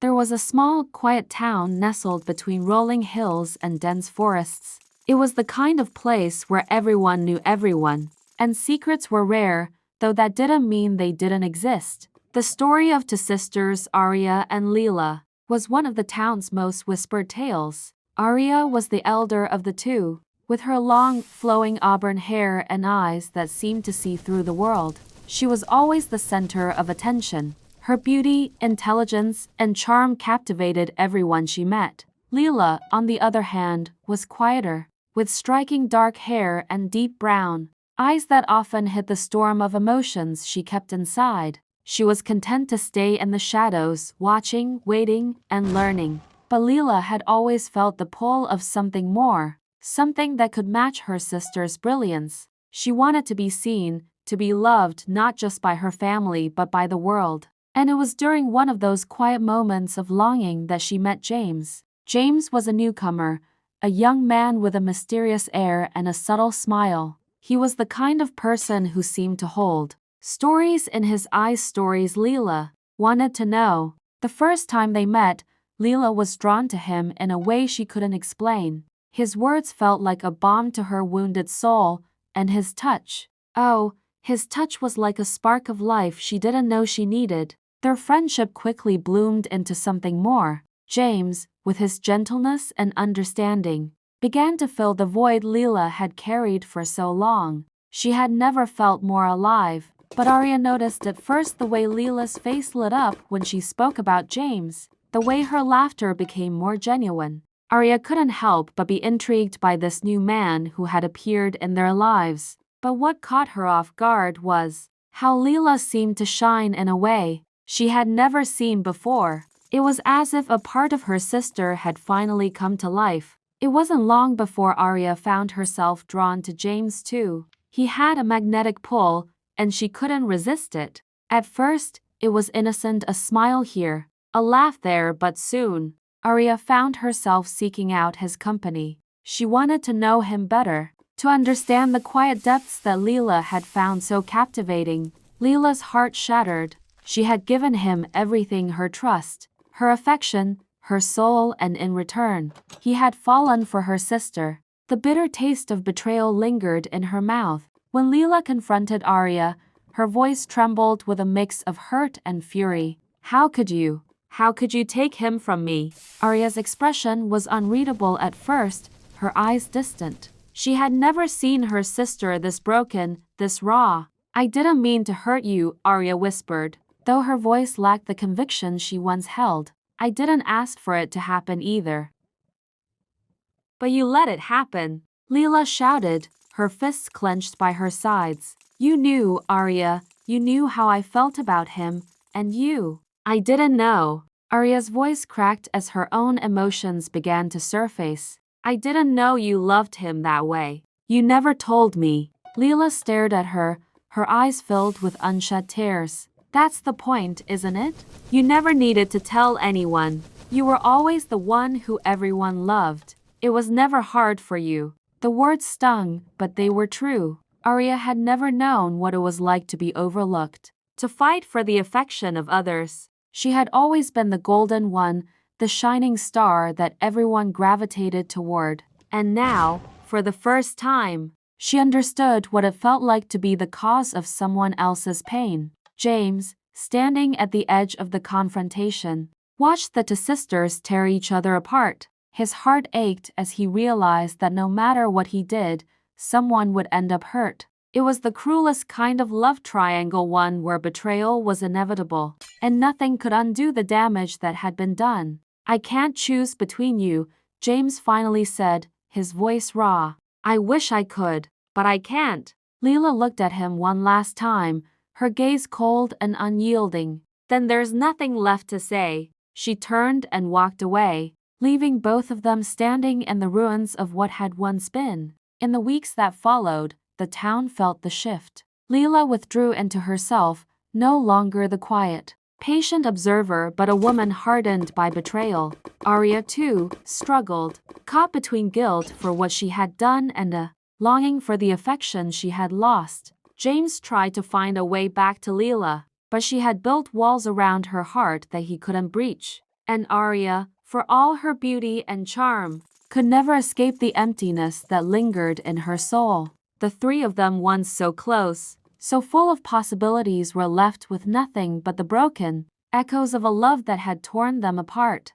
There was a small, quiet town nestled between rolling hills and dense forests. It was the kind of place where everyone knew everyone, and secrets were rare, though that didn't mean they didn't exist. The story of two sisters, Arya and Leela, was one of the town's most whispered tales. Arya was the elder of the two, with her long, flowing auburn hair and eyes that seemed to see through the world. She was always the center of attention. Her beauty, intelligence, and charm captivated everyone she met. Leela, on the other hand, was quieter, with striking dark hair and deep brown eyes that often hid the storm of emotions she kept inside. She was content to stay in the shadows, watching, waiting, and learning. But Leela had always felt the pull of something more, something that could match her sister's brilliance. She wanted to be seen, to be loved not just by her family but by the world. And it was during one of those quiet moments of longing that she met James. James was a newcomer, a young man with a mysterious air and a subtle smile. He was the kind of person who seemed to hold stories in his eyes, stories Leela wanted to know. The first time they met, Leela was drawn to him in a way she couldn't explain. His words felt like a balm to her wounded soul, and his touch, his touch was like a spark of life she didn't know she needed. Their friendship quickly bloomed into something more. James, with his gentleness and understanding, began to fill the void Leela had carried for so long. She had never felt more alive, but Arya noticed at first the way Leela's face lit up when she spoke about James, the way her laughter became more genuine. Arya couldn't help but be intrigued by this new man who had appeared in their lives. But what caught her off guard was how Leela seemed to shine in a way she had never seen before. It was as if a part of her sister had finally come to life. It wasn't long before Arya found herself drawn to James too. He had a magnetic pull, and she couldn't resist it. At first, it was innocent, a smile here, a laugh there, but soon, Arya found herself seeking out his company. She wanted to know him better, to understand the quiet depths that Leela had found so captivating. Leela's heart shattered. She had given him everything, her trust, her affection, her soul, and in return, he had fallen for her sister. The bitter taste of betrayal lingered in her mouth. When Leela confronted Arya, her voice trembled with a mix of hurt and fury. How could you take him from me?" Arya's expression was unreadable at first, her eyes distant. She had never seen her sister this broken, this raw. "I didn't mean to hurt you," Arya whispered, though her voice lacked the conviction she once held. "I didn't ask for it to happen either." "But you let it happen," Leela shouted, her fists clenched by her sides. "You knew, Arya, you knew how I felt about him, and you—" "I didn't know." Arya's voice cracked as her own emotions began to surface. "I didn't know you loved him that way. You never told me." Leela stared at her, her eyes filled with unshed tears. "That's the point, isn't it? You never needed to tell anyone. You were always the one who everyone loved. It was never hard for you." The words stung, but they were true. Arya had never known what it was like to be overlooked, to fight for the affection of others. She had always been the golden one, the shining star that everyone gravitated toward. And now, for the first time, she understood what it felt like to be the cause of someone else's pain. James, standing at the edge of the confrontation, watched the two sisters tear each other apart. His heart ached as he realized that no matter what he did, someone would end up hurt. It was the cruelest kind of love triangle, one where betrayal was inevitable, and nothing could undo the damage that had been done. "I can't choose between you," James finally said, his voice raw. "I wish I could, but I can't." Leela looked at him one last time, her gaze cold and unyielding. "Then there's nothing left to say." She turned and walked away, leaving both of them standing in the ruins of what had once been. In the weeks that followed, the town felt the shift. Leela withdrew into herself, no longer the quiet, patient observer but a woman hardened by betrayal. Arya, too, struggled, caught between guilt for what she had done and a longing for the affection she had lost. James tried to find a way back to Leela, but she had built walls around her heart that he couldn't breach. And Arya, for all her beauty and charm, could never escape the emptiness that lingered in her soul. The three of them, once so close, so full of possibilities, were left with nothing but the broken echoes of a love that had torn them apart.